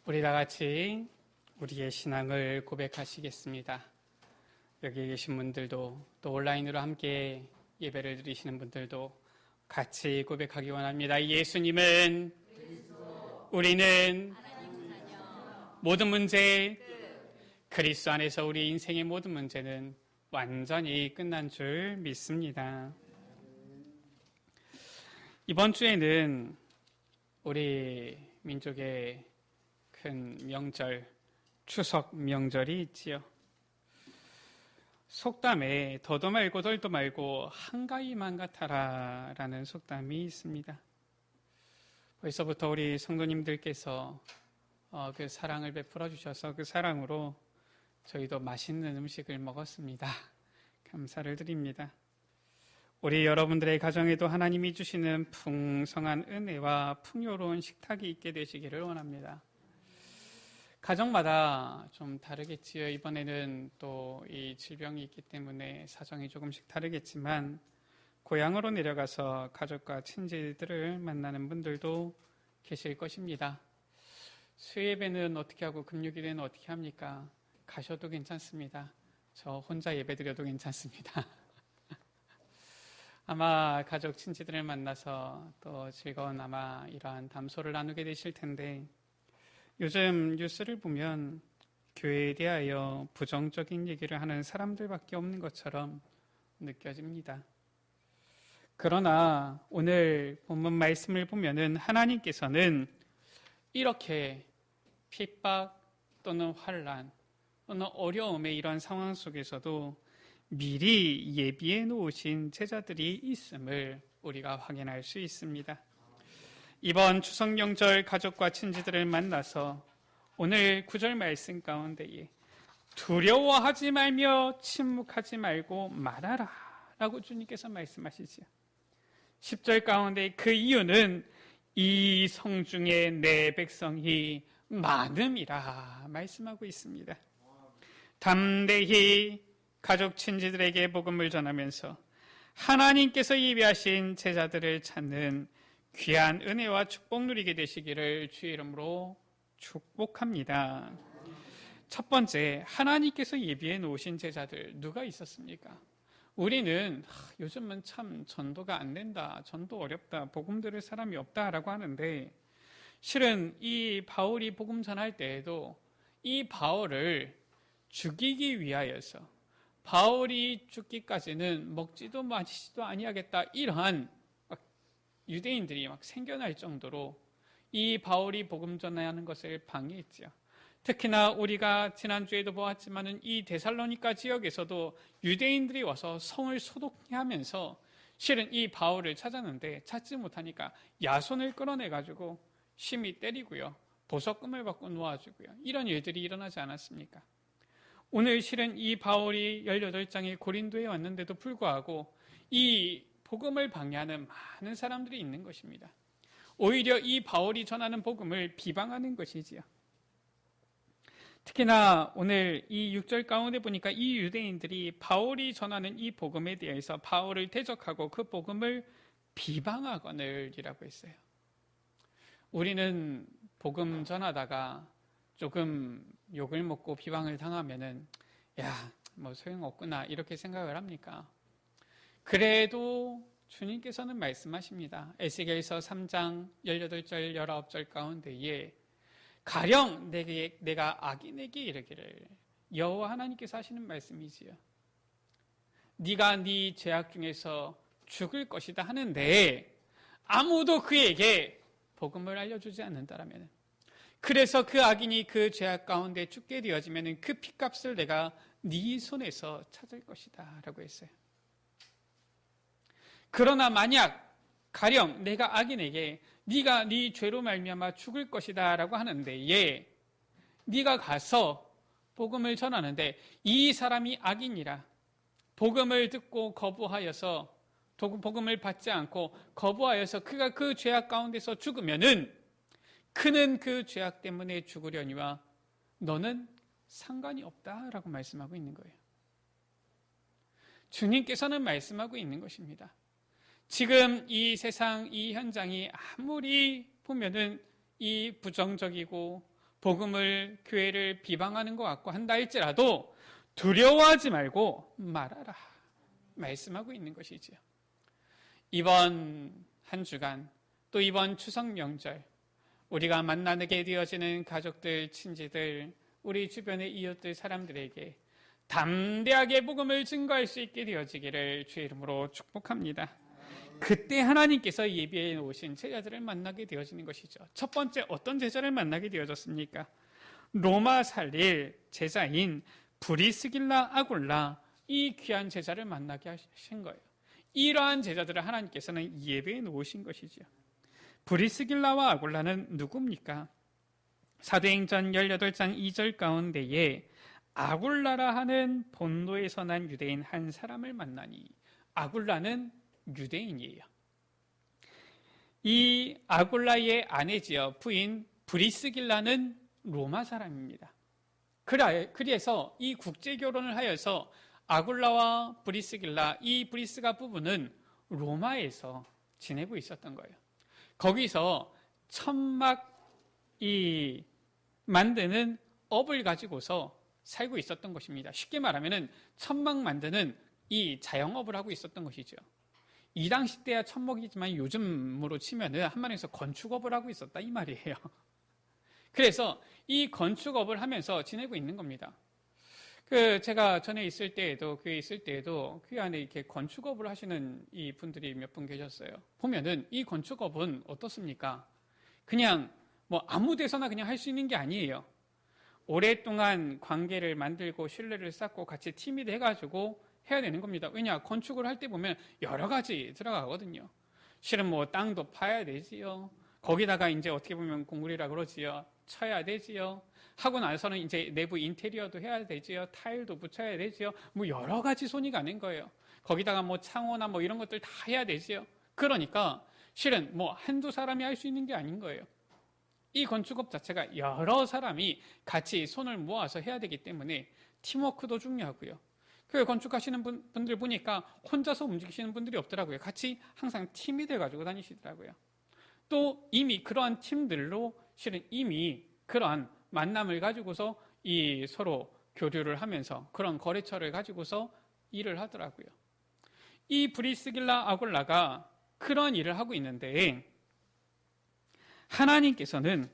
우리 다 같이 우리의 신앙을 고백하시겠습니다. 여기 계신 분들도 또 온라인으로 함께 예배를 드리시는 분들도 같이 고백하기 원합니다. 예수님은 우리는 모든 문제, 그리스도 안에서 우리 인생의 모든 문제는 완전히 끝난 줄 믿습니다. 이번 주에는 우리 민족의 큰 명절, 추석 명절이 있지요. 속담에 더도 말고 덜도 말고 한가위만 같아라 라는 속담이 있습니다. 벌써부터 우리 성도님들께서 그 사랑을 베풀어 주셔서 그 사랑으로 저희도 맛있는 음식을 먹었습니다. 감사를 드립니다. 우리 여러분들의 가정에도 하나님이 주시는 풍성한 은혜와 풍요로운 식탁이 있게 되시기를 원합니다. 가정마다 좀 다르겠지요. 이번에는 또 이 질병이 있기 때문에 사정이 조금씩 다르겠지만 고향으로 내려가서 가족과 친지들을 만나는 분들도 계실 것입니다. 수예배는 어떻게 하고 금요일에는 어떻게 합니까? 가셔도 괜찮습니다. 저 혼자 예배드려도 괜찮습니다. 아마 가족 친지들을 만나서 또 즐거운 아마 이러한 담소를 나누게 되실 텐데, 요즘 뉴스를 보면 교회에 대하여 부정적인 얘기를 하는 사람들밖에 없는 것처럼 느껴집니다. 그러나 오늘 본문 말씀을 보면은 하나님께서는 이렇게 핍박 또는 환난 또는 어려움의 이런 상황 속에서도 미리 예비해 놓으신 제자들이 있음을 우리가 확인할 수 있습니다. 이번 추석 명절 가족과 친지들을 만나서 오늘 9절 말씀 가운데에 두려워하지 말며 침묵하지 말고 말하라 라고 주님께서 말씀하시지요. 10절 가운데 그 이유는 이 성중에 내 백성이 많음이라 말씀하고 있습니다. 담대히 가족 친지들에게 복음을 전하면서 하나님께서 예비하신 제자들을 찾는 귀한 은혜와 축복 누리게 되시기를 주의 이름으로 축복합니다. 첫 번째, 하나님께서 예비해 놓으신 제자들 누가 있었습니까? 우리는 요즘은 참 전도가 안 된다, 전도 어렵다, 복음 들을 사람이 없다라고 하는데, 실은 이 바울이 복음 전할 때에도 이 바울을 죽이기 위하여서 바울이 죽기까지는 먹지도 마시지도 아니하겠다, 이러한 유대인들이 막 생겨날 정도로 이 바울이 복음 전하는 것을 방해했지요. 특히나 우리가 지난주에도 보았지만은 이 데살로니가 지역에서도 유대인들이 와서 성을 소독하면서 실은 이 바울을 찾았는데 찾지 못하니까 야손을 끌어내가지고 심히 때리고요, 보석금을 받고 놓아주고요, 이런 일들이 일어나지 않았습니까? 오늘 실은 이 바울이 18장의 고린도에 왔는데도 불구하고 이 복음을 방해하는 많은 사람들이 있는 것입니다. 오히려 이 바울이 전하는 복음을 비방하는 것이지요. 특히나 오늘 이 6절 가운데 보니까 이 유대인들이 바울이 전하는 이 복음에 대해서 바울을 대적하고 그 복음을 비방하거늘이라고 했어요. 우리는 복음 전하다가 조금 욕을 먹고 비방을 당하면은 뭐 소용없구나 이렇게 생각을 합니까? 그래도 주님께서는 말씀하십니다. 에스겔서 3장 18절 19절 가운데에 가령 내가 악인에게 이르기를, 여호와 하나님께서 하시는 말씀이지요. 네가 네 죄악 중에서 죽을 것이다 하는데 아무도 그에게 복음을 알려주지 않는다라면, 그래서 그 악인이 그 죄악 가운데 죽게 되어지면 그 핏값을 내가 네 손에서 찾을 것이다 라고 했어요. 그러나 만약 가령 내가 악인에게 네가 네 죄로 말미암아 죽을 것이다 라고 하는데 네가 가서 복음을 전하는데 이 사람이 악인이라 복음을 듣고 거부하여서 복음을 받지 않고 거부하여서 그가 그 죄악 가운데서 죽으면은 그는 그 죄악 때문에 죽으려니와 너는 상관이 없다라고 말씀하고 있는 거예요. 주님께서는 말씀하고 있는 것입니다. 지금 이 세상, 이 현장이 아무리 보면은 이 부정적이고 복음을, 교회를 비방하는 것 같고 한다 할지라도 두려워하지 말고 말하라 말씀하고 있는 것이지요. 이번 한 주간 또 이번 추석 명절 우리가 만나게 되어지는 가족들, 친지들, 우리 주변의 이웃들, 사람들에게 담대하게 복음을 증거할 수 있게 되어지기를 주의 이름으로 축복합니다. 그때 하나님께서 예비해 놓으신 제자들을 만나게 되어지는 것이죠. 첫 번째 어떤 제자를 만나게 되어졌습니까? 로마 살릴 제자인 브리스길라, 아굴라, 이 귀한 제자를 만나게 하신 거예요. 이러한 제자들을 하나님께서는 예배해 놓으신 것이죠. 브리스길라와 아굴라는 누굽니까? 사도행전 18장 2절 가운데에 아굴라라 하는 본도에서 난 유대인 한 사람을 만나니, 아굴라는 유대인이에요. 이 아굴라의 아내지요, 부인 브리스길라는 로마 사람입니다. 그래서 이 국제 결혼을 하여서 아굴라와 브리스길라, 이 브리스가 부부는 로마에서 지내고 있었던 거예요. 거기서 천막 만드는 업을 가지고서 살고 있었던 것입니다. 쉽게 말하면 천막 만드는 이 자영업을 하고 있었던 것이죠. 이 당시 때야 천막이지만 요즘으로 치면은 한마디에서 건축업을 하고 있었다 이 말이에요. 그래서 이 건축업을 하면서 지내고 있는 겁니다. 제가 전에 있을 때에도, 교회에 있을 때에도 그 안에 이렇게 건축업을 하시는 이 분들이 몇 분 계셨어요. 보면은 이 건축업은 어떻습니까? 그냥 뭐 아무 데서나 그냥 할 수 있는 게 아니에요. 오랫동안 관계를 만들고 신뢰를 쌓고 같이 팀이 돼가지고 해야 되는 겁니다. 왜냐? 건축을 할 때 보면 여러 가지 들어가거든요. 실은 뭐 땅도 파야 되지요. 거기다가 이제 어떻게 보면 공구리라 그러지요. 쳐야 되지요. 하고 나서는 이제 내부 인테리어도 해야 되지요. 타일도 붙여야 되지요. 뭐 여러 가지 손이 가는 거예요. 거기다가 뭐 창호나 뭐 이런 것들 다 해야 되지요. 그러니까 실은 뭐 한두 사람이 할 수 있는 게 아닌 거예요. 이 건축업 자체가 여러 사람이 같이 손을 모아서 해야 되기 때문에 팀워크도 중요하고요. 그 건축하시는 분들 보니까 혼자서 움직이시는 분들이 없더라고요. 같이 항상 팀이 돼가지고 다니시더라고요. 또 이미 그러한 팀들로 실은 이미 그러한 만남을 가지고서 이 서로 교류를 하면서 그런 거래처를 가지고서 일을 하더라고요. 이 브리스길라, 아굴라가 그런 일을 하고 있는데 하나님께서는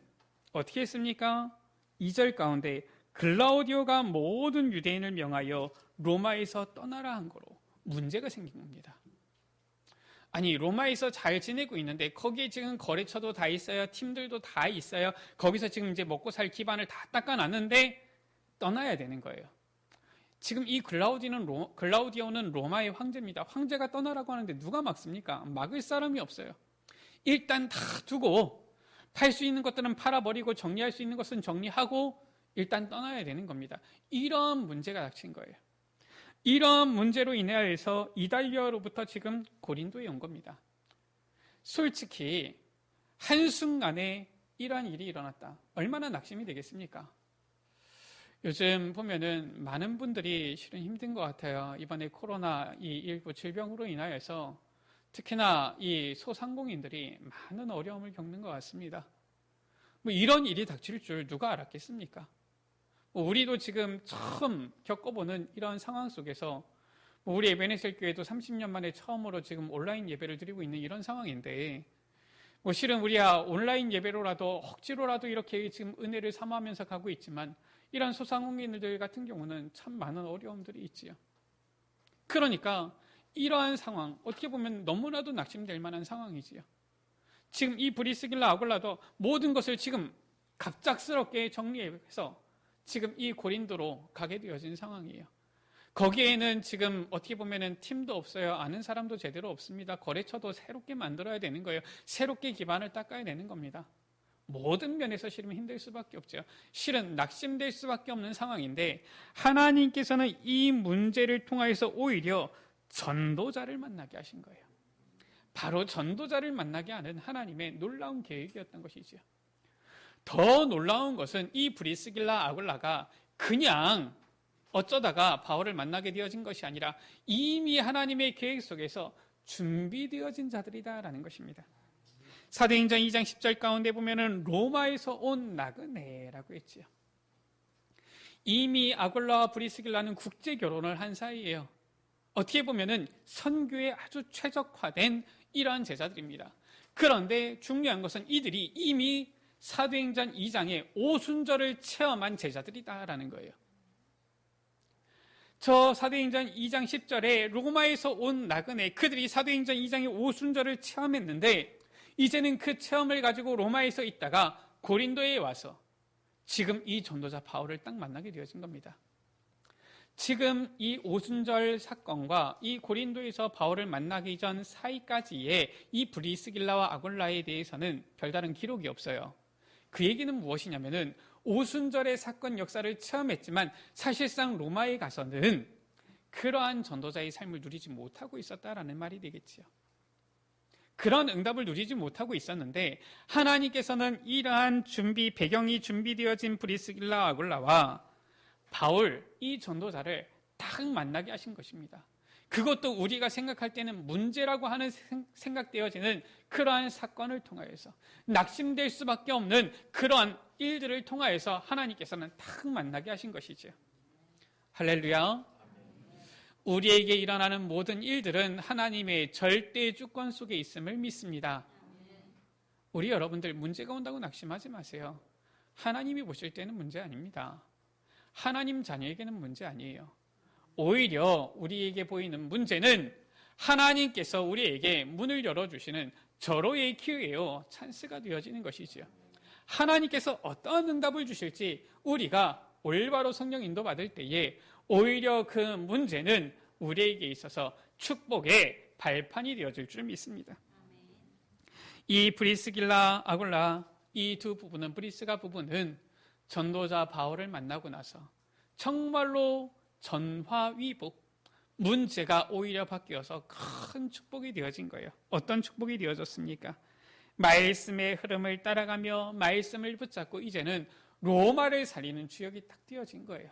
어떻게 했습니까? 2절 가운데 글라우디오가 모든 유대인을 명하여 로마에서 떠나라 한 거로 문제가 생긴 겁니다. 아니, 로마에서 잘 지내고 있는데 거기에 지금 거래처도 다 있어요. 팀들도 다 있어요. 거기서 지금 이제 먹고 살 기반을 다 닦아놨는데 떠나야 되는 거예요. 지금 이 글라우디오는 로마의 황제입니다. 황제가 떠나라고 하는데 누가 막습니까? 막을 사람이 없어요. 일단 다 두고 팔 수 있는 것들은 팔아버리고 정리할 수 있는 것은 정리하고 일단 떠나야 되는 겁니다. 이런 문제가 닥친 거예요. 이런 문제로 인해서 이달리아로부터 지금 고린도에 온 겁니다. 솔직히 한순간에 이러한 일이 일어났다. 얼마나 낙심이 되겠습니까? 요즘 보면은 많은 분들이 실은 힘든 것 같아요. 이번에 코로나 이 일부 질병으로 인하여서 특히나 이 소상공인들이 많은 어려움을 겪는 것 같습니다. 뭐 이런 일이 닥칠 줄 누가 알았겠습니까? 우리도 지금 처음 겪어보는 이런 상황 속에서 우리 에베네셀 교회도 30년 만에 처음으로 지금 온라인 예배를 드리고 있는 이런 상황인데 실은 우리야 온라인 예배로라도 억지로라도 이렇게 지금 은혜를 삼아하면서 가고 있지만 이런 소상공인들 같은 경우는 참 많은 어려움들이 있지요. 그러니까 이러한 상황, 어떻게 보면 너무나도 낙심될 만한 상황이지요. 지금 이 브리스길라, 아굴라도 모든 것을 지금 갑작스럽게 정리해서 지금 이 고린도로 가게 되어진 상황이에요. 거기에는 지금 어떻게 보면은 팀도 없어요. 아는 사람도 제대로 없습니다. 거래처도 새롭게 만들어야 되는 거예요. 새롭게 기반을 닦아야 되는 겁니다. 모든 면에서 실은 힘들 수밖에 없죠. 실은 낙심될 수밖에 없는 상황인데 하나님께서는 이 문제를 통하여서 오히려 전도자를 만나게 하신 거예요. 바로 전도자를 만나게 하는 하나님의 놀라운 계획이었던 것이죠. 더 놀라운 것은 이 브리스길라, 아굴라가 그냥 어쩌다가 바울을 만나게 되어진 것이 아니라 이미 하나님의 계획 속에서 준비되어진 자들이다라는 것입니다. 사도행전 2장 10절 가운데 보면은 로마에서 온 나그네라고 했지요. 이미 아굴라와 브리스길라는 국제 결혼을 한 사이예요. 어떻게 보면은 선교에 아주 최적화된 이러한 제자들입니다. 그런데 중요한 것은 이들이 이미 사도행전 2장의 오순절을 체험한 제자들이다라는 거예요. 저 사도행전 2장 10절에 로마에서 온 나그네, 그들이 사도행전 2장의 오순절을 체험했는데 이제는 그 체험을 가지고 로마에서 있다가 고린도에 와서 지금 이 전도자 바울을 딱 만나게 되어진 겁니다. 지금 이 오순절 사건과 이 고린도에서 바울을 만나기 전 사이까지의 이 브리스길라와 아굴라에 대해서는 별다른 기록이 없어요. 그 얘기는 무엇이냐면은 오순절의 사건 역사를 체험했지만 사실상 로마에 가서는 그러한 전도자의 삶을 누리지 못하고 있었다라는 말이 되겠지요. 그런 응답을 누리지 못하고 있었는데 하나님께서는 이러한 배경이 준비되어진 브리스길라 아굴라와 바울, 이 전도자를 딱 만나게 하신 것입니다. 그것도 우리가 생각할 때는 문제라고 하는 생각되어지는 그러한 사건을 통하여서 낙심될 수밖에 없는 그러한 일들을 통하여서 하나님께서는 딱 만나게 하신 것이죠. 할렐루야. 우리에게 일어나는 모든 일들은 하나님의 절대 주권 속에 있음을 믿습니다. 우리 여러분들 문제가 온다고 낙심하지 마세요. 하나님이 보실 때는 문제 아닙니다. 하나님 자녀에게는 문제 아니에요. 오히려 우리에게 보이는 문제는 하나님께서 우리에게 문을 열어주시는 절호의 기회요, 찬스가 되어지는 것이지요. 하나님께서 어떤 응답을 주실지 우리가 올바로 성령 인도받을 때에 오히려 그 문제는 우리에게 있어서 축복의 발판이 되어질 줄 믿습니다. 이 브리스길라, 아굴라, 이 두 부부는, 브리스가 부부는 전도자 바울을 만나고 나서 정말로 전화위복, 문제가 오히려 바뀌어서 큰 축복이 되어진 거예요. 어떤 축복이 되어졌습니까? 말씀의 흐름을 따라가며 말씀을 붙잡고 이제는 로마를 살리는 주역이 딱 되어진 거예요.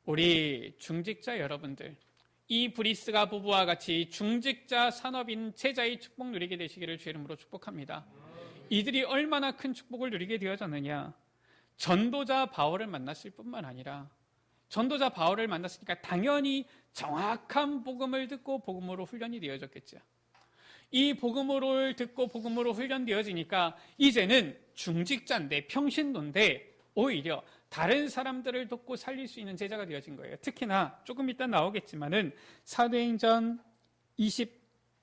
우리 중직자 여러분들, 이 브리스가 부부와 같이 중직자 산업인 제자의 축복 누리게 되시기를 주의 이름으로 축복합니다. 이들이 얼마나 큰 축복을 누리게 되어졌느냐. 전도자 바울을 만났을 뿐만 아니라 전도자 바울을 만났으니까 당연히 정확한 복음을 듣고 복음으로 훈련이 되어졌겠죠. 이 복음을 듣고 복음으로 훈련되어지니까 이제는 중직자인데, 평신도인데 오히려 다른 사람들을 돕고 살릴 수 있는 제자가 되어진 거예요. 특히나 조금 이따 나오겠지만은 사도행전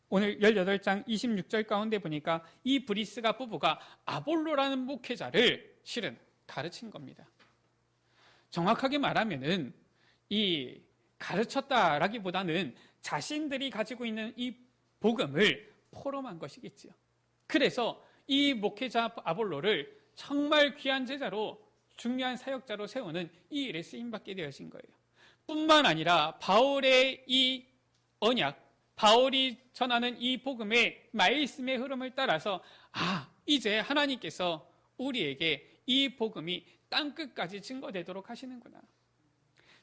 오늘 18장 26절 가운데 보니까 이 브리스가 부부가 아볼로라는 목회자를 실은 가르친 겁니다. 정확하게 말하면은 이 가르쳤다라기보다는 자신들이 가지고 있는 이 복음을 포럼한 것이겠지요. 그래서 이 목회자 아볼로를 정말 귀한 제자로, 중요한 사역자로 세우는 이 일에 쓰임받게 되어진 거예요. 뿐만 아니라 바울의 이 언약, 바울이 전하는 이 복음의 말씀의 흐름을 따라서 이제 하나님께서 우리에게 이 복음이 땅끝까지 증거되도록 하시는구나.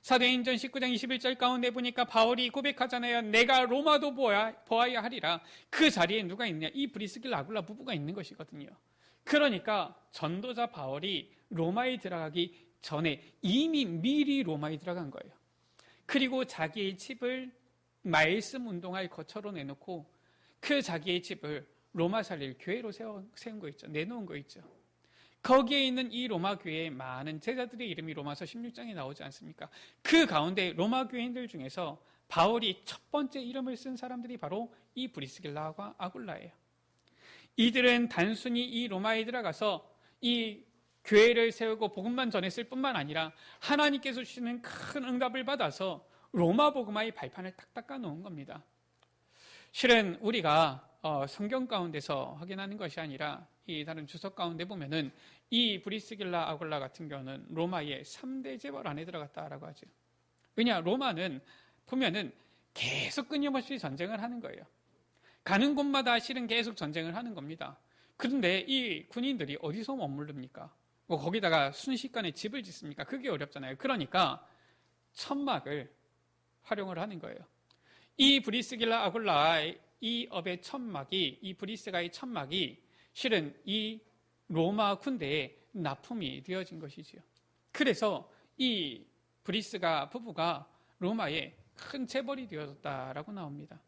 사도행전 19장 21절 가운데 보니까 바울이 고백하잖아요. 내가 로마도 보아야 하리라. 그 자리에 누가 있느냐? 이 브리스길라 아굴라 부부가 있는 것이거든요. 그러니까 전도자 바울이 로마에 들어가기 전에 이미 미리 로마에 들어간 거예요. 그리고 자기의 집을 말씀 운동할 거처로 내놓고 그 자기의 집을 로마 살릴 교회로 세운 거 있죠. 내놓은 거 있죠. 거기에 있는 이 로마 교회에 많은 제자들의 이름이 로마서 16장에 나오지 않습니까? 그 가운데 로마 교인들 중에서 바울이 첫 번째 이름을 쓴 사람들이 바로 이 브리스길라와 아굴라예요. 이들은 단순히 이 로마에 들어가서 이 교회를 세우고 복음만 전했을 뿐만 아니라 하나님께서 주시는 큰 응답을 받아서 로마 복음화의 발판을 딱 닦아놓은 겁니다. 실은 우리가 성경 가운데서 확인하는 것이 아니라 이 다른 주석 가운데 보면은 이 브리스길라 아굴라 같은 경우는 로마의 3대 재벌 안에 들어갔다라고 하죠. 왜냐, 로마는 보면은 계속 끊임없이 전쟁을 하는 거예요. 가는 곳마다 실은 계속 전쟁을 하는 겁니다. 그런데 이 군인들이 어디서 머무릅니까? 뭐 거기다가 순식간에 집을 짓습니까? 그게 어렵잖아요. 그러니까 천막을 활용을 하는 거예요. 이 브리스길라 아굴라의 이 업의 천막이, 이 브리스가의 천막이 실은 이 로마 군대의 납품이 되어진 것이지요. 그래서 이 브리스가 부부가 로마의 큰 재벌이 되었다라고 나옵니다.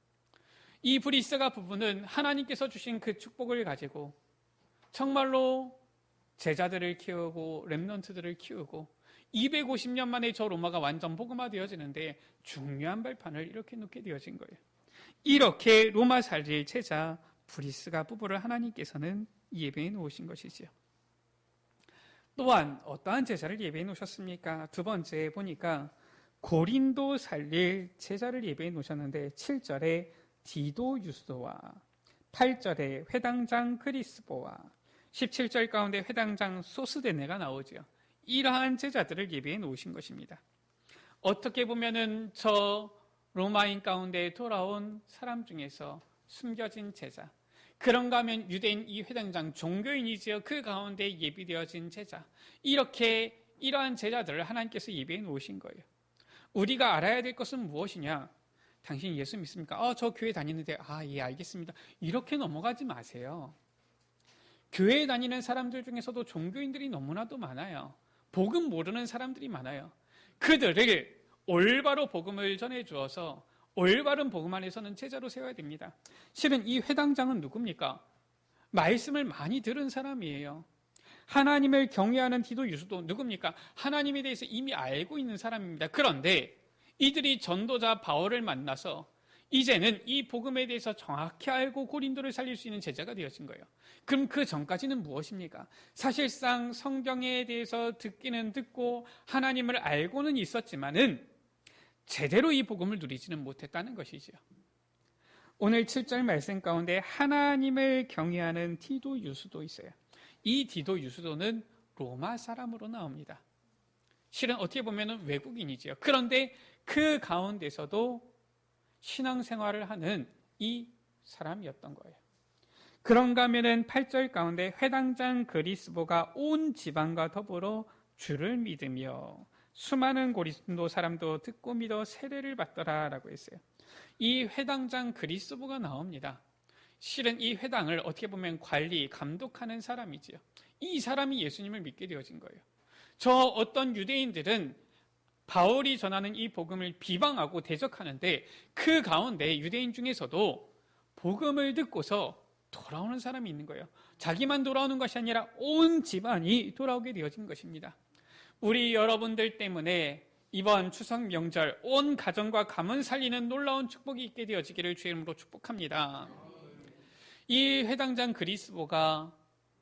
이 브리스가 부부는 하나님께서 주신 그 축복을 가지고 정말로 제자들을 키우고 렘넌트들을 키우고 250년 만에 저 로마가 완전 복음화되어지는데 중요한 발판을 이렇게 놓게 되어진 거예요. 이렇게 로마 살릴 제자 브리스가 부부를 하나님께서는 예배해 놓으신 것이지요. 또한 어떠한 제자를 예배해 놓으셨습니까? 두 번째 보니까 고린도 살릴 제자를 예배해 놓으셨는데 7절에 디도 유스도와 8절에 회당장 그리스보와 17절 가운데 회당장 소스데네가 나오죠. 이러한 제자들을 예배해 놓으신 것입니다. 어떻게 보면은 저 로마인 가운데 돌아온 사람 중에서 숨겨진 제자, 그런가 하면 유대인 이 회당장 종교인이지요. 그 가운데 예비되어진 제자, 이렇게 이러한 제자들을 하나님께서 예배해 놓으신 거예요. 우리가 알아야 될 것은 무엇이냐? 당신 예수 믿습니까? 저 교회 다니는데 예 알겠습니다. 이렇게 넘어가지 마세요. 교회에 다니는 사람들 중에서도 종교인들이 너무나도 많아요. 복음 모르는 사람들이 많아요. 그들을 올바로 복음을 전해주어서 올바른 복음 안에서는 제자로 세워야 됩니다. 실은 이 회당장은 누굽니까? 말씀을 많이 들은 사람이에요. 하나님을 경외하는 디도 유수도 누굽니까? 하나님에 대해서 이미 알고 있는 사람입니다. 그런데 이들이 전도자 바울을 만나서 이제는 이 복음에 대해서 정확히 알고 고린도를 살릴 수 있는 제자가 되어진 거예요. 그럼 그 전까지는 무엇입니까? 사실상 성경에 대해서 듣기는 듣고 하나님을 알고는 있었지만은 제대로 이 복음을 누리지는 못했다는 것이지요. 오늘 7절 말씀 가운데 하나님을 경외하는 디도 유수도 있어요. 이 디도 유수도는 로마 사람으로 나옵니다. 실은 어떻게 보면 외국인이지요. 그런데 그 가운데서도 신앙생활을 하는 이 사람이었던 거예요. 그런가 하면은 8절 가운데 회당장 그리스보가 온 지방과 더불어 주를 믿으며 수많은 고린도 사람도 듣고 믿어 세례를 받더라라고 했어요. 이 회당장 그리스보가 나옵니다. 실은 이 회당을 어떻게 보면 관리, 감독하는 사람이지요. 이 사람이 예수님을 믿게 되어진 거예요. 저 어떤 유대인들은 바울이 전하는 이 복음을 비방하고 대적하는데 그 가운데 유대인 중에서도 복음을 듣고서 돌아오는 사람이 있는 거예요. 자기만 돌아오는 것이 아니라 온 집안이 돌아오게 되어진 것입니다. 우리 여러분들 때문에 이번 추석 명절 온 가정과 가문 살리는 놀라운 축복이 있게 되어지기를 주의 이름으로 축복합니다. 이 회당장 그리스보가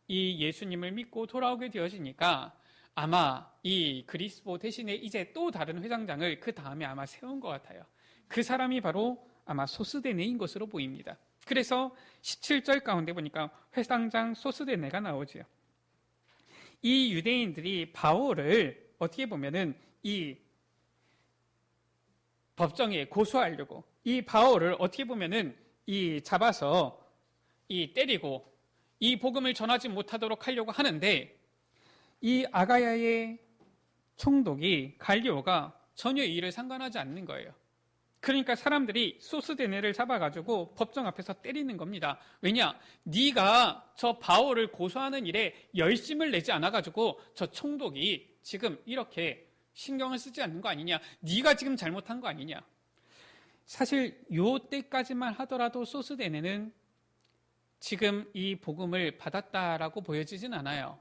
이 예수님을 믿고 돌아오게 되어지니까 아마 이 그리스보 대신에 이제 또 다른 회당장을 그 다음에 아마 세운 것 같아요. 그 사람이 바로 아마 소스데네인 것으로 보입니다. 그래서 17절 가운데 보니까 회당장 소스데네가 나오죠. 이 유대인들이 바울을 어떻게 보면은 이 법정에 고소하려고 이 바울을 어떻게 보면은 이 잡아서 이 때리고 이 복음을 전하지 못하도록 하려고 하는데 이 아가야의 총독이 갈리오가 전혀 이 일을 상관하지 않는 거예요. 그러니까 사람들이 소스데네를 잡아가지고 법정 앞에서 때리는 겁니다. 왜냐? 네가 저 바울을 고소하는 일에 열심을 내지 않아가지고 저 총독이 지금 이렇게 신경을 쓰지 않는 거 아니냐? 네가 지금 잘못한 거 아니냐? 사실 요 때까지만 하더라도 소스데네는 지금 이 복음을 받았다라고 보여지진 않아요.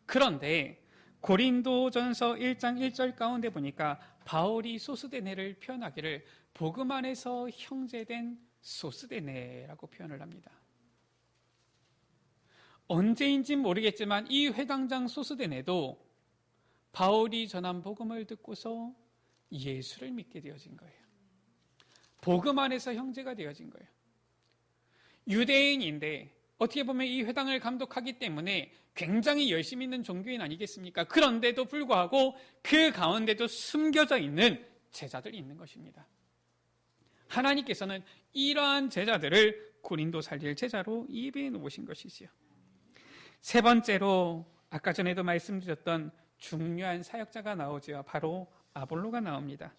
그런데 고린도전서 1장 1절 가운데 보니까 바울이 소스데네를 표현하기를 복음 안에서 형제된 소스데네라고 표현을 합니다. 언제인지 모르겠지만 이 회당장 소스데네도 바울이 전한 복음을 듣고서 예수를 믿게 되어진 거예요. 복음 안에서 형제가 되어진 거예요. 유대인인데 어떻게 보면 이 회당을 감독하기 때문에 굉장히 열심히 있는 종교인 아니겠습니까? 그런데도 불구하고 그 가운데도 숨겨져 있는 제자들이 있는 것입니다. 하나님께서는 이러한 제자들을 고린도 살릴 제자로 예배해 놓으신 것이지요. 세 번째로 아까 전에도 말씀드렸던 중요한 사역자가 나오죠. 바로 아볼로가 나옵니다.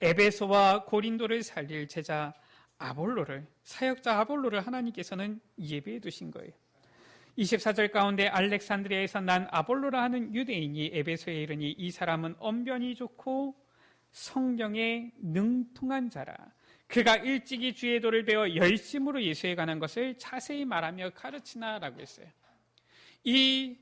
에베소와 고린도를 살릴 제자 아볼로를, 사역자 아볼로를 하나님께서는 예비해 두신 거예요. 24절 가운데 알렉산드리아에서 난 아볼로라 하는 유대인이 에베소에 이르니 이 사람은 언변이 좋고 성경에 능통한 자라. 그가 일찍이 주의 도를 배워 열심으로 예수에 관한 것을 자세히 말하며 가르치나라고 했어요. 이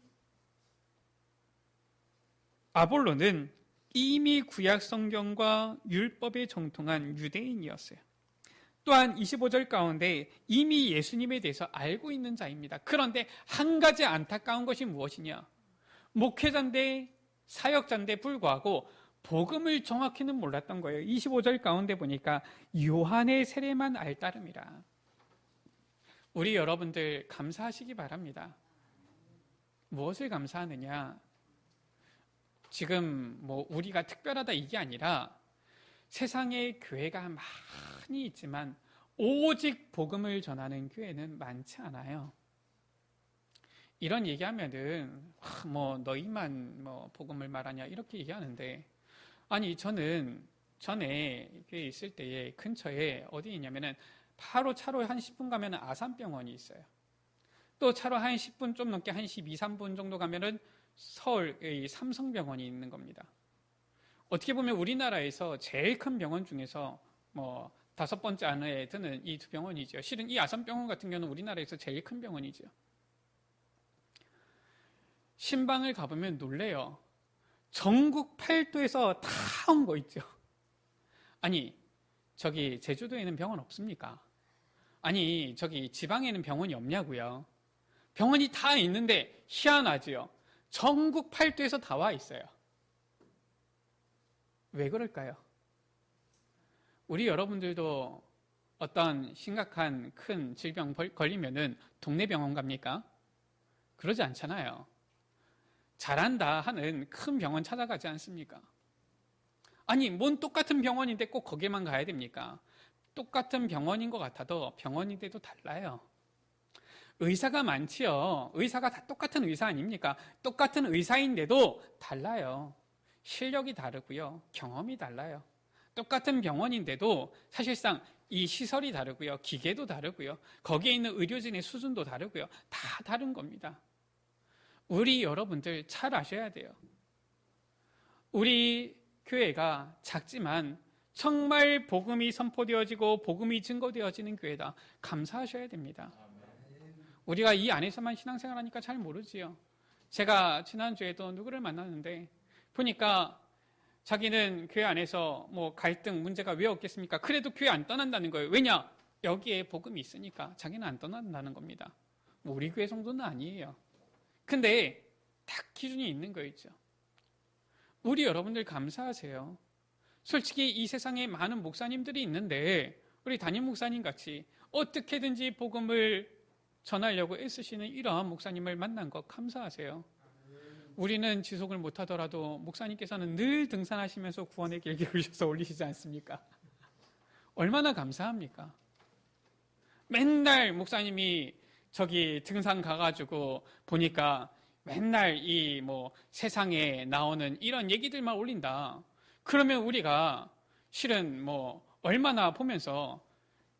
아볼로는 이미 구약 성경과 율법에 정통한 유대인이었어요. 또한 25절 가운데 이미 예수님에 대해서 알고 있는 자입니다. 그런데 한 가지 안타까운 것이 무엇이냐? 목회자인데 사역자인데 불구하고 복음을 정확히는 몰랐던 거예요. 25절 가운데 보니까 요한의 세례만 알 따름이라. 우리 여러분들 감사하시기 바랍니다. 무엇을 감사하느냐? 지금 뭐 우리가 특별하다 이게 아니라 세상에 교회가 많이 있지만 오직 복음을 전하는 교회는 많지 않아요. 이런 얘기하면은 뭐 너희만 뭐 복음을 말하냐 이렇게 얘기하는데, 아니 저는 전에 교회에 있을 때에 근처에 어디 있냐면은 바로 차로 한 10분 가면은 아산병원이 있어요. 또 차로 한 10분 좀 넘게 한 12, 3분 정도 가면은 서울의 삼성병원이 있는 겁니다. 어떻게 보면 우리나라에서 제일 큰 병원 중에서 뭐 5번째 안에 드는 이 두 병원이죠. 실은 이 아산병원 같은 경우는 우리나라에서 제일 큰 병원이죠. 신방을 가보면 놀래요. 전국 8도에서 다 온 거 있죠. 아니 저기 제주도에는 병원 없습니까? 아니 저기 지방에는 병원이 없냐고요. 병원이 다 있는데 희한하지요. 전국 8도에서 다 와 있어요. 왜 그럴까요? 우리 여러분들도 어떤 심각한 큰 질병 걸리면은 동네 병원 갑니까? 그러지 않잖아요. 잘한다 하는 큰 병원 찾아가지 않습니까? 아니 뭔 똑같은 병원인데 꼭 거기에만 가야 됩니까? 똑같은 병원인 것 같아도 병원인데도 달라요. 의사가 많지요. 의사가 다 똑같은 의사 아닙니까? 똑같은 의사인데도 달라요. 실력이 다르고요. 경험이 달라요. 똑같은 병원인데도 사실상 이 시설이 다르고요. 기계도 다르고요. 거기에 있는 의료진의 수준도 다르고요. 다 다른 겁니다. 우리 여러분들 잘 아셔야 돼요. 우리 교회가 작지만 정말 복음이 선포되어지고 복음이 증거되어지는 교회다. 감사하셔야 됩니다. 우리가 이 안에서만 신앙생활하니까 잘 모르지요. 제가 지난주에도 누구를 만났는데 보니까 자기는 교회 안에서 뭐 갈등 문제가 왜 없겠습니까? 그래도 교회 안 떠난다는 거예요. 왜냐? 여기에 복음이 있으니까 자기는 안 떠난다는 겁니다. 뭐 우리 교회 정도는 아니에요. 근데 딱 기준이 있는 거 있죠. 우리 여러분들 감사하세요. 솔직히 이 세상에 많은 목사님들이 있는데 우리 담임 목사님 같이 어떻게든지 복음을 전하려고 애쓰시는 이러한 목사님을 만난 것 감사하세요. 우리는 지속을 못하더라도 목사님께서는 늘 등산하시면서 구원의 길 기울이셔서 올리시지 않습니까? 얼마나 감사합니까? 맨날 목사님이 저기 등산 가가지고 보니까 맨날 이 뭐 세상에 나오는 이런 얘기들만 올린다. 그러면 우리가 실은 뭐 얼마나 보면서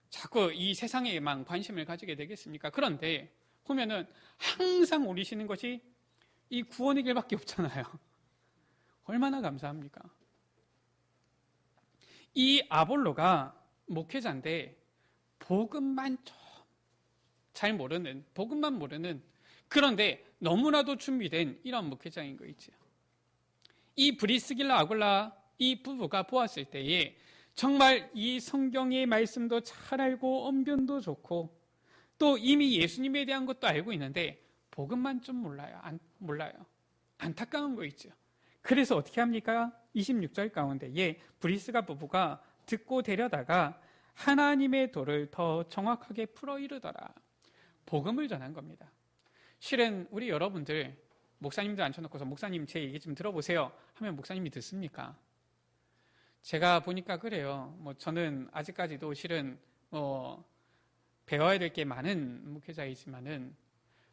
자꾸 이 세상에만 관심을 가지게 되겠습니까? 그런데 보면은 항상 올리시는 것이 이 구원의 길밖에 없잖아요. 얼마나 감사합니까? 이 아볼로가 목회자인데 복음만 좀 잘 모르는, 복음만 모르는, 그런데 너무나도 준비된 이런 목회자인 거 있죠. 이 브리스길라 아굴라 이 부부가 보았을 때에 정말 이 성경의 말씀도 잘 알고 언변도 좋고 또 이미 예수님에 대한 것도 알고 있는데 복음만 좀 몰라요. 안타까운 거 있죠. 그래서 어떻게 합니까? 26절 가운데에 브리스가 부부가 듣고 데려다가 하나님의 도를 더 정확하게 풀어 이르더라. 복음을 전한 겁니다. 실은 우리 여러분들 목사님들 앉혀놓고서 목사님 제 얘기 좀 들어보세요 하면 목사님이 듣습니까? 제가 보니까 그래요. 뭐 저는 아직까지도 실은 뭐 배워야 될 게 많은 목회자이지만은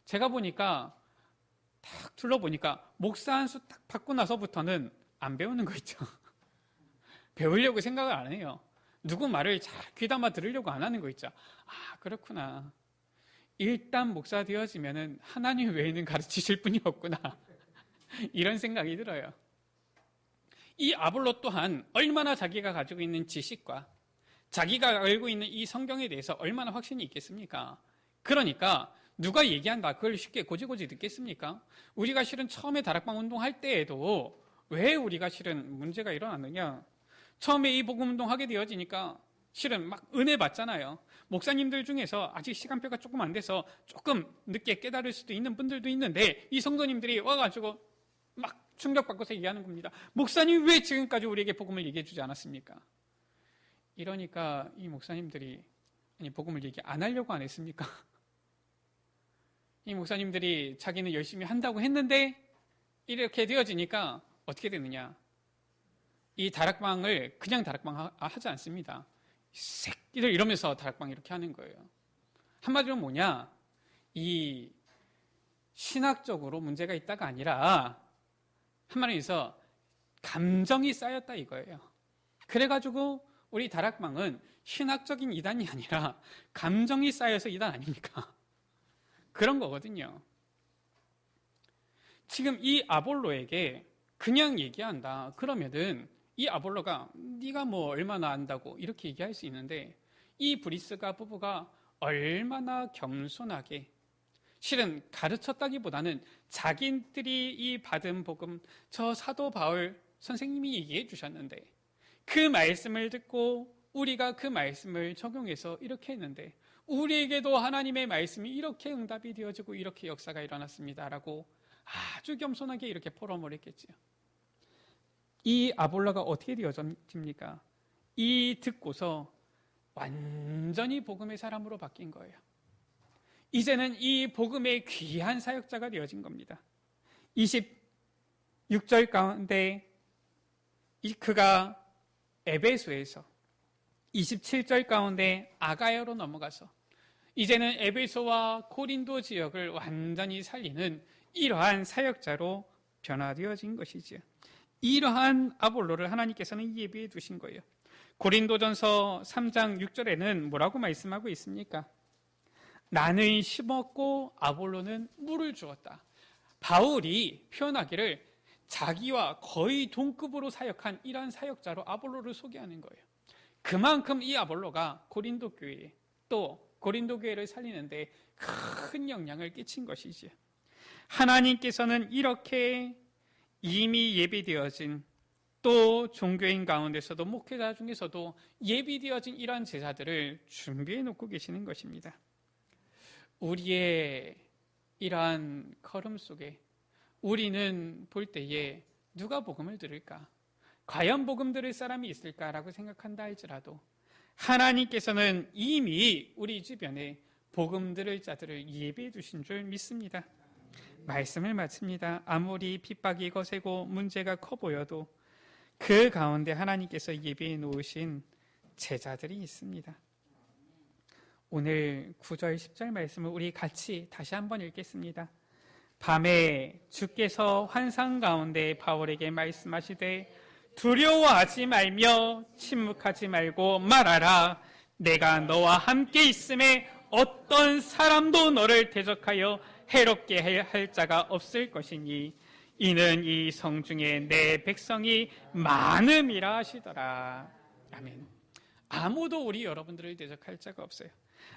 제가 보니까 딱 둘러보니까 목사 한 수 딱 받고 나서부터는 안 배우는 거 있죠. 배우려고 생각을 안 해요. 누구 말을 잘 귀담아 들으려고 안 하는 거 있죠. 아, 그렇구나. 일단 목사 되어지면은 하나님 외에는 가르치실 분이 없구나. 이런 생각이 들어요. 이 아볼로 또한 얼마나 자기가 가지고 있는 지식과 자기가 알고 있는 이 성경에 대해서 얼마나 확신이 있겠습니까? 그러니까 누가 얘기한다 그걸 쉽게 고지고지 듣겠습니까? 우리가 실은 처음에 다락방 운동할 때에도 왜 우리가 실은 문제가 일어났느냐? 처음에 이 복음 운동하게 되어지니까 실은 막 은혜 받잖아요. 목사님들 중에서 아직 시간표가 조금 안 돼서 조금 늦게 깨달을 수도 있는 분들도 있는데 이 성도님들이 와가지고 막 충격받고서 얘기하는 겁니다. 목사님 왜 지금까지 우리에게 복음을 얘기해 주지 않았습니까? 이러니까 이 목사님들이 아니 복음을 얘기 안 하려고 안 했습니까? 이 목사님들이 자기는 열심히 한다고 했는데 이렇게 되어지니까 어떻게 되느냐? 이 다락방을 그냥 다락방 하지 않습니다. 새끼들 이러면서 다락방 이렇게 하는 거예요. 한마디로 뭐냐? 이 신학적으로 문제가 있다가 아니라 한마디에서 감정이 쌓였다 이거예요. 그래가지고 우리 다락방은 신학적인 이단이 아니라 감정이 쌓여서 이단 아닙니까? 그런 거거든요. 지금 이 아볼로에게 그냥 얘기한다. 그러면은 이 아볼로가 네가 뭐 얼마나 안다고 이렇게 얘기할 수 있는데 이 브리스가 부부가 얼마나 겸손하게 실은 가르쳤다기보다는 자기들이 이 받은 복음 저 사도 바울 선생님이 얘기해 주셨는데 그 말씀을 듣고 우리가 그 말씀을 적용해서 이렇게 했는데 우리에게도 하나님의 말씀이 이렇게 응답이 되어지고 이렇게 역사가 일어났습니다라고 아주 겸손하게 이렇게 포럼을 했겠지요. 이 아볼로가 어떻게 되어집니까? 이 듣고서 완전히 복음의 사람으로 바뀐 거예요. 이제는 이 복음의 귀한 사역자가 되어진 겁니다. 26절 가운데 그가 에베소에서 27절 가운데 아가야로 넘어가서 이제는 에베소와 고린도 지역을 완전히 살리는 이러한 사역자로 변화되어진 것이지요. 이러한 아볼로를 하나님께서는 예비해 두신 거예요. 고린도전서 3장 6절에는 뭐라고 말씀하고 있습니까? 나는 심었고 아볼로는 물을 주었다. 바울이 표현하기를 자기와 거의 동급으로 사역한 이러한 사역자로 아볼로를 소개하는 거예요. 그만큼 이 아볼로가 고린도 교회 또 고린도 교회를 살리는데 큰 영향을 끼친 것이지요. 하나님께서는 이렇게 이미 예비되어진 또 종교인 가운데서도 목회자 중에서도 예비되어진 이러한 제자들을 준비해 놓고 계시는 것입니다. 우리의 이러한 걸음 속에 우리는 볼 때에 누가 복음을 들을까? 과연 복음 들을 사람이 있을까라고 생각한다 할지라도 하나님께서는 이미 우리 주변에 복음 들을 자들을 예비해 두신 줄 믿습니다. 말씀을 마칩니다. 아무리 핍박이 거세고 문제가 커 보여도 그 가운데 하나님께서 예비해 놓으신 제자들이 있습니다. 오늘 9절 10절 말씀을 우리 같이 다시 한번 읽겠습니다. 밤에 주께서 환상 가운데 바울에게 말씀하시되 두려워하지 말며 침묵하지 말고 말하라. 내가 너와 함께 있음에 어떤 사람도 너를 대적하여 해롭게 할 자가 없을 것이니 이는 이 성중에 내 백성이 많음이라 하시더라. 아멘. 아무도 우리 여러분들을 대적할 자가 없어요.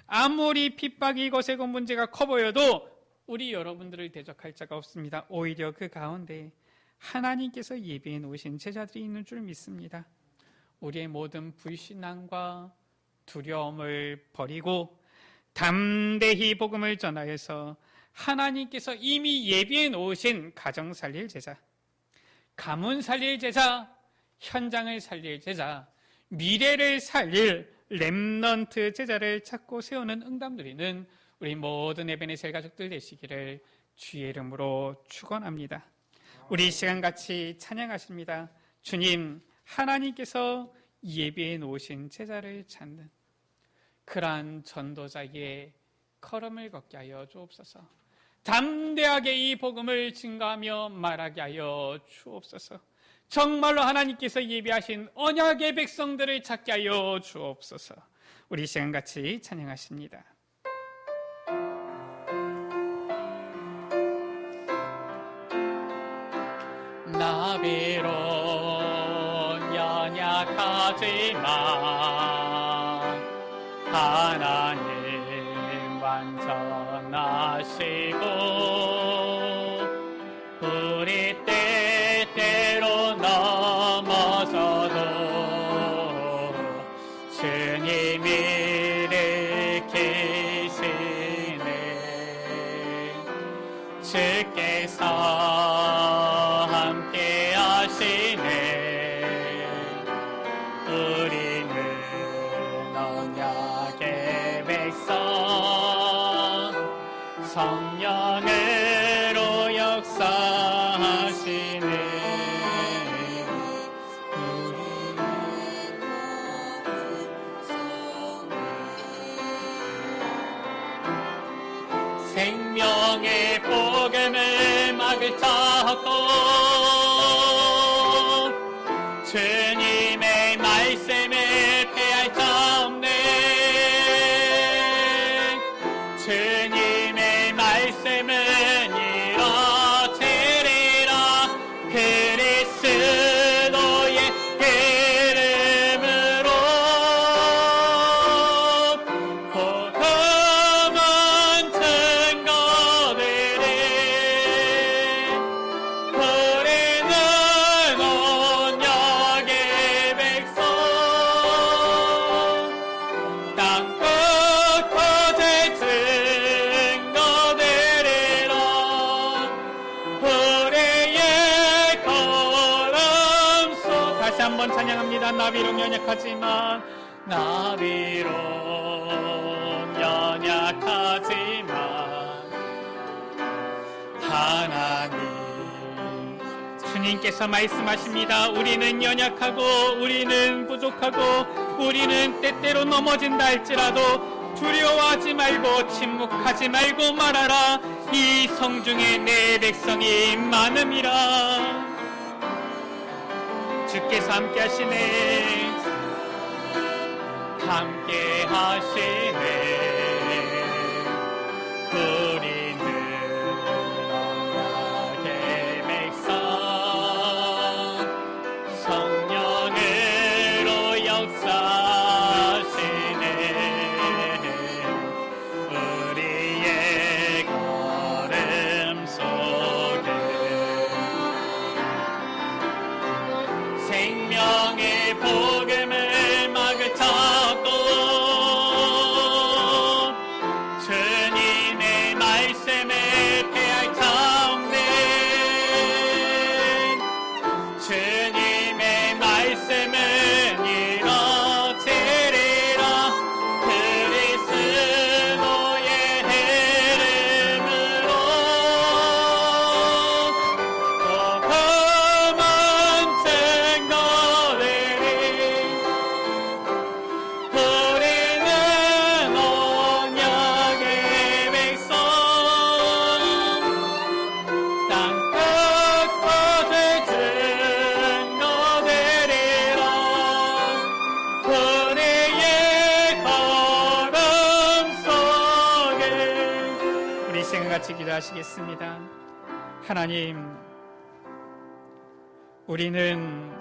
아무리 핍박이 거세고 문제가 커 보여도 우리 여러분들을 대적할 자가 없습니다. 오히려 그 가운데 하나님께서 예비해 놓으신 제자들이 있는 줄 믿습니다. 우리의 모든 불신앙과 두려움을 버리고 담대히 복음을 전하여서 하나님께서 이미 예비해 놓으신 가정 살릴 제자, 가문 살릴 제자, 현장을 살릴 제자, 미래를 살릴 렘넌트 제자를 찾고 세우는 응답 누리는 우리 모든 에베네셀 가족들 되시기를 주의 이름으로 축원합니다. 우리 이 시간 같이 찬양하십니다. 주님, 하나님께서 예비해 놓으신 제자를 찾는 그러한 전도자의 걸음을 걷게 하여 주옵소서. 담대하게 이 복음을 증거하며 말하게 하여 주옵소서. 정말로 하나님께서 예비하신 언약의 백성들을 찾게 하여 주옵소서. 우리 시간 같이 찬양하십니다. 나비론 연약하지만 하나님 완전하시고 우리 때때로 넘어져도 주님이 일으키시네. 주께서 함께 하시네. 우리는 언약의 백성 성령으로 역사하시네. 생명의 복음을 막을 자 없고 주님의 말씀을 패할 자 없네. 주님의 말씀은 이루어지리라. 그리스도의 이름으로 복음은 증거되리. 우리는 언약의 백성 땅 끝까지 증거되리라. 우리의 걸음속 다시 한번 찬양합니다. 나비론 연약하지만 나비론 연약하지만 하나님 주님께서 말씀하십니다. 우리는 연약하고 우리는 부족하고 우리는 때때로 넘어진다 할지라도 두려워하지 말고 침묵하지 말고 말하라. 이 성중에 내 백성이 많음이라. 주께서 함께 하시네. 함께 하시네. 우리는 언약의 백성 성령으로 역사하시네. 우리의 걸음 속에 생명의 복음을 막을 자 없고 주님의 말씀을 패할 자 없네. 주님의 말씀은 이루어지리라. 그리스도의 이름으로 복음은 증거되리. 우리는 언약의 백성 땅 끝까지 증거되리라. 우리의 걸음 속에 우리 시간 같이 기도하시겠습니다. 하나님, 우리는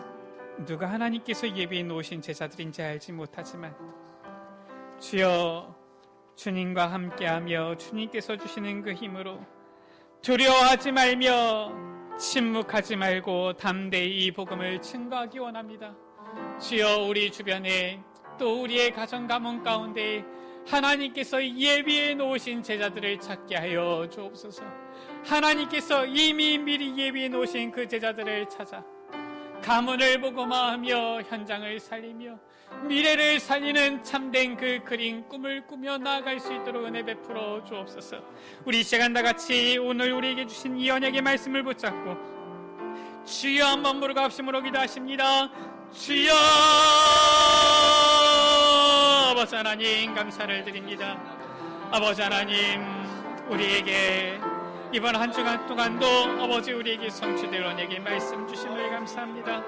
누가 하나님께서 예비해 놓으신 제자들인지 알지 못하지만 주여 주님과 함께하며 주님께서 주시는 그 힘으로 두려워하지 말며 침묵하지 말고 담대히 이 복음을 증거하기 원합니다. 주여 우리 주변에 또 우리의 가정 가문 가운데 하나님께서 예비해 놓으신 제자들을 찾게 하여 주옵소서. 하나님께서 이미 미리 예비해 놓으신 그 제자들을 찾아 가문을 보고마하며 현장을 살리며 미래를 살리는 참된 그 그림 꿈을 꾸며 나아갈 수 있도록 은혜 베풀어 주옵소서. 우리 시간 다 같이 오늘 우리에게 주신 이 언약의 말씀을 붙잡고 주여 한번 부르고 합심으로 기도하십니다. 주여. 아버지 하나님 감사를 드립니다. 아버지 하나님, 우리에게 이번 한 주간 동안도 아버지 우리에게 성취될 언약의 말씀 주심을 감사합니다.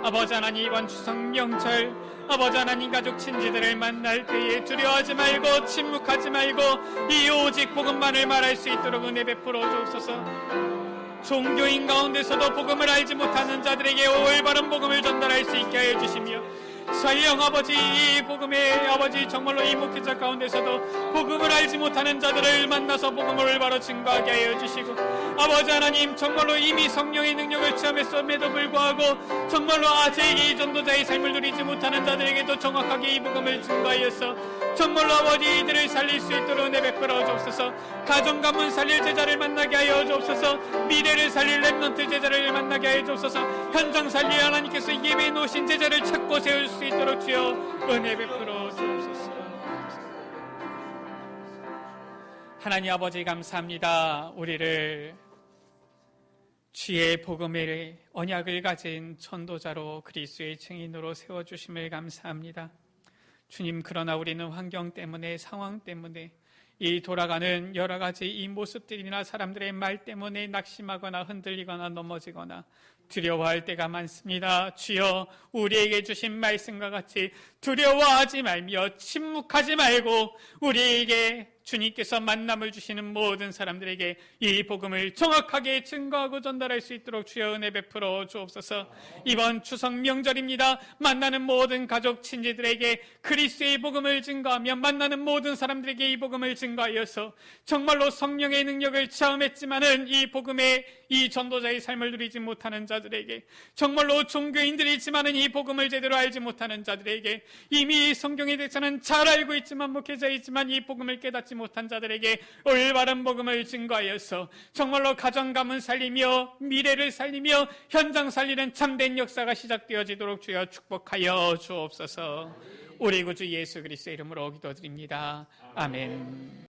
아버지 하나님, 이번 추석 명절 아버지 하나님 가족 친지들을 만날 때에 두려워하지 말고 침묵하지 말고 이 오직 복음만을 말할 수 있도록 은혜 베풀어 주옵소서. 종교인 가운데서도 복음을 알지 못하는 자들에게 올바른 복음을 전달할 수 있게 하여 주시며, 설령 아버지 이 복음의 아버지 정말로 이 목회자 가운데서도 복음을 알지 못하는 자들을 만나서 복음을 올바로 증거하게 하여 주시고, 아버지 하나님 정말로 이미 성령의 능력을 체험했음에도 불구하고 정말로 아직 이 전도자의 삶을 누리지 못하는 자들에게도 정확하게 이 복음을 증거하여서 정말로 아버지 이들을 살릴 수 있도록 은혜 베풀어 주옵소서. 가정 가문 살릴 제자를 만나게 하여 주옵소서. 미래를 살릴 렘넌트 제자를 만나게 하여 주옵소서. 현장 살릴 하나님께서 예배해 놓으신 제자를 찾고 세울 수 있도록 주여 은혜 베풀어 주옵소서. 하나님 아버지 감사합니다. 우리를 주의 복음의 언약을 가진 전도자로 그리스도의 증인으로 세워주심을 감사합니다. 주님, 그러나 우리는 환경 때문에, 상황 때문에, 이 돌아가는 여러 가지 이 모습들이나 사람들의 말 때문에 낙심하거나 흔들리거나 넘어지거나 두려워할 때가 많습니다. 주여, 우리에게 주신 말씀과 같이 두려워하지 말며 침묵하지 말고 우리에게 주님께서 만남을 주시는 모든 사람들에게 이 복음을 정확하게 증거하고 전달할 수 있도록 주여 은혜 베풀어 주옵소서. 이번 추석 명절입니다. 만나는 모든 가족 친지들에게 그리스도의 복음을 증거하며 만나는 모든 사람들에게 이 복음을 증거하여서 정말로 성령의 능력을 체험했지만은 이 복음의 이 전도자의 삶을 누리지 못하는 자들에게, 정말로 종교인들이지만은 이 복음을 제대로 알지 못하는 자들에게, 이미 성경에 대해서는 잘 알고 있지만 목회자이지만 이 복음을 깨닫지 못한 자들에게 올바른 복음을 증거하여서 정말로 가정 가문 살리며 미래를 살리며 현장 살리는 참된 역사가 시작되어지도록 주여 축복하여 주옵소서. 우리 구주 예수 그리스도의 이름으로 기도드립니다. 아멘.